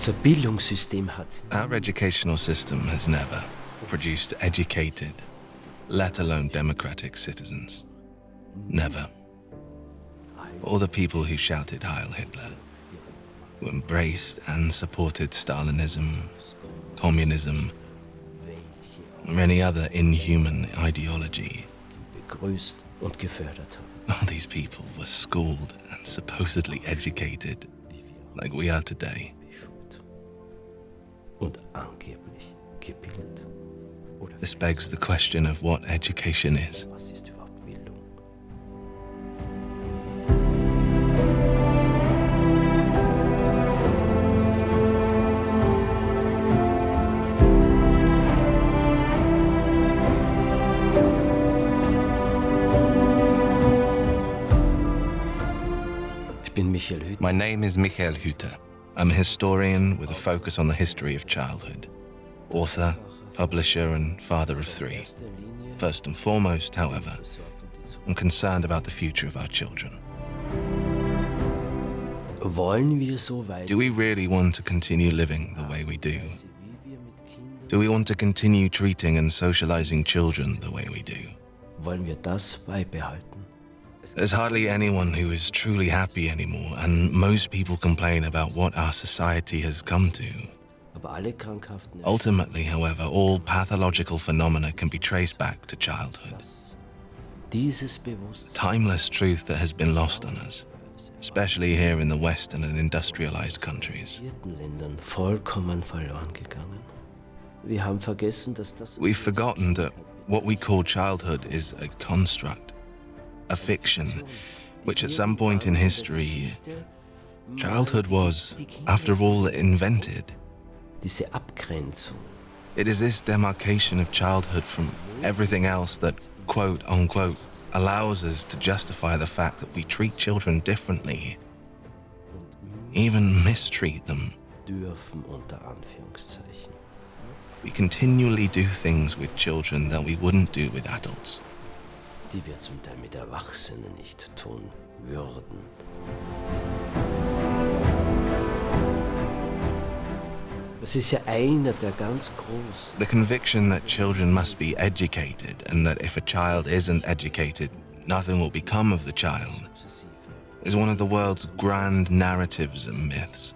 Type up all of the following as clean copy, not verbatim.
Unser Bildungssystem hat Our educational system has never produced educated, let alone democratic citizens. Never. All the people who shouted Heil Hitler, who embraced and supported Stalinism, communism, or any other inhuman ideology. begrüßt und gefördert haben. All these people were schooled and supposedly educated, like we are today. Beschult und angeblich gebildet. Oder This begs the question of what education is. was ist überhaupt Bildung? Ich bin Michael Hüter. My name is Michael Hüter. I'm a historian with a focus on the history of childhood. Author, publisher, and father of three. First and foremost, however, I'm concerned about the future of our children. Wollen wir so weit Do we really want to continue living the way we do? wie wir mit Kindern? Do we want to continue treating and socializing children the way we do? Wollen wir das beibehalten? There's hardly anyone who is truly happy anymore, and most people complain about what our society has come to. Aber alle krankhaften Ultimately, however, all pathological phenomena can be traced back to childhood. dieses Bewusstsein Timeless truth that has been lost on us, especially here in the Western and industrialized countries. Ländern vollkommen verloren gegangen. Wir haben vergessen, dass das We've forgotten that what we call childhood is a construct, a fiction, which at some point in history, childhood was, after all, invented. diese Abgrenzung, It is this demarcation of childhood from everything else that, quote unquote, allows us to justify the fact that we treat children differently, even mistreat them. dürfen unter Anführungszeichen. We continually do things with children that we wouldn't do with adults. Die wir zum Teil mit Erwachsenen nicht tun würden. Das ist ja einer der ganz großen. The conviction that children must be educated and that if a child isn't educated, nothing will become of the child, is one of the world's grand narratives and myths,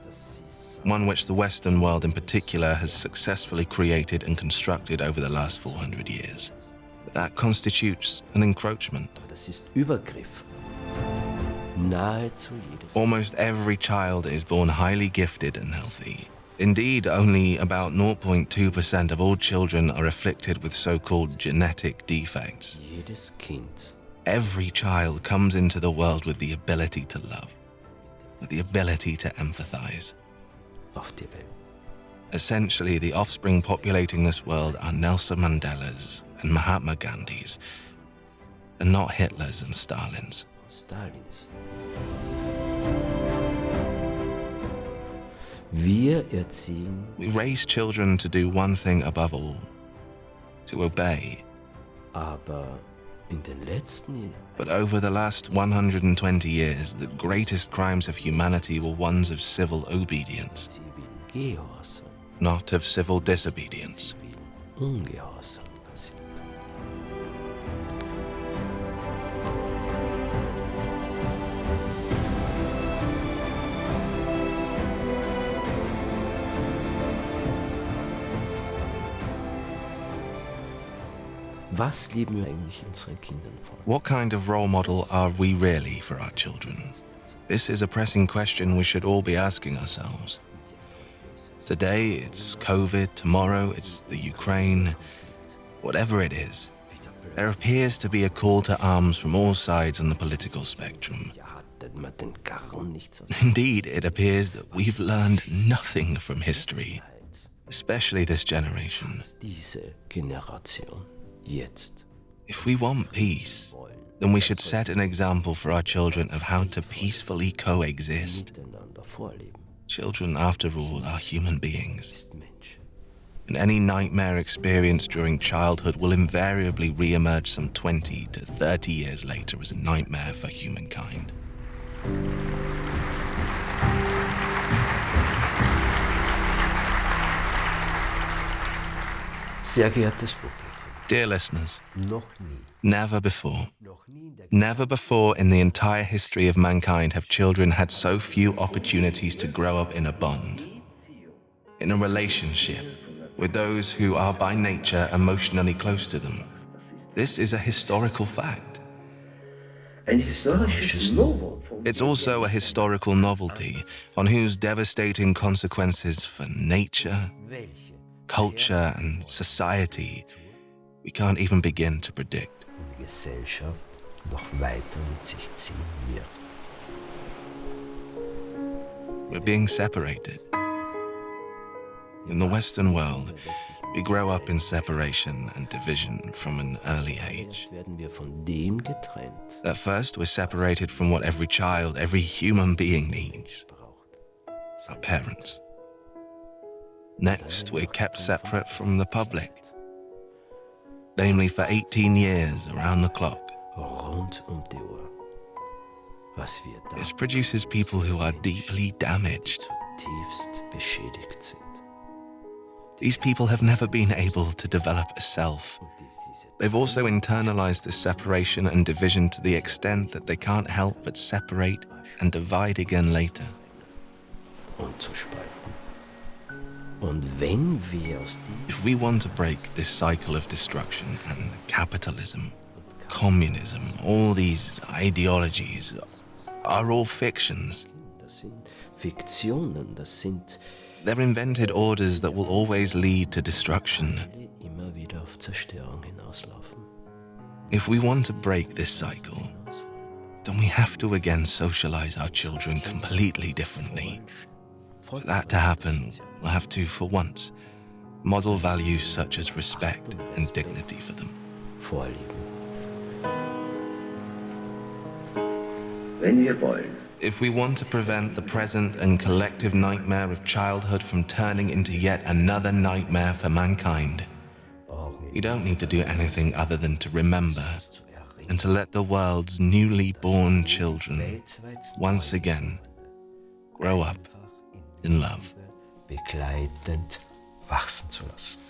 one which the Western world in particular has successfully created and constructed over the last 400 years. That constitutes an encroachment. Das ist Übergriff. Nahezu jedes. Almost every child is born highly gifted and healthy. Indeed, only about 0.2% of all children are afflicted with so-called genetic defects. Jedes Kind Every child comes into the world with the ability to love, with the ability to empathize. auf die Welt. Essentially, the offspring populating this world are Nelson Mandelas and Mahatma Gandhis, and not Hitlers and Stalins. Stalins. Wir erziehen We raise children to do one thing above all, to obey. aber in den letzten Jahren But over the last 120 years, the greatest crimes of humanity were ones of civil obedience, zivilen Gehorsam, not of civil disobedience. zivilen Ungehorsam passiert. Was leben wir eigentlich unseren Kindern vor? What kind of role model are we really for our children? This is a pressing question we should all be asking ourselves. Today, it's COVID, tomorrow, it's the Ukraine. Whatever it is, there appears to be a call to arms from all sides on the political spectrum. Ja, hat man denn gar nichts aus Indeed, it appears that we've learned nothing from history, especially this generation. diese Generation jetzt If we want peace, then we should set an example for our children of how to peacefully coexist. miteinander vorleben. Children, after all, are human beings, Ist Mensch. and any nightmare experience during childhood will invariably re-emerge some 20 to 30 years later as a nightmare for humankind. Sehr geehrtes Publikum, Dear listeners, noch nie, never before, noch nie in der never before in the entire history of mankind have children had so few opportunities to grow up in a bond, in a relationship with those who are by nature emotionally close to them. This is a historical fact. Ein historisches Novum. It's also a historical novelty on whose devastating consequences for nature, welche culture, and society we can't even begin to predict. die Gesellschaft noch weiter mit sich ziehen wird. We're being separated. In the Western world, we grow up in separation and division from an early age. Werden wir von dem getrennt, At first, we're separated from what every child, every human being needs, braucht. our parents. Next, we're kept separate from the public, namely for 18 years around the clock. Rund die Uhr. Was wir da This produces people who are deeply damaged. zutiefst beschädigt sind. These people have never been able to develop a self. Und diese They've also internalized this separation and division to the extent that they can't help but separate and divide again later. und zu spalten. Und wenn wir aus If we want to break this cycle of destruction and capitalism, communism, all these ideologies are all fictions. das sind Fiktionen, das sind They're invented orders that will always lead to destruction. alle immer wieder auf Zerstörung hinauslaufen. If we want to break this cycle, then we have to again socialize our children completely differently. For that to happen, we'll have to, for once, model values such as respect and dignity for them. Vorlieben. Wenn wir wollen, If we want to prevent the present and collective nightmare of childhood from turning into yet another nightmare for mankind, we don't need to do anything other than to remember and to let the world's newly born children once again grow up in love. Begleitend wachsen zu lassen.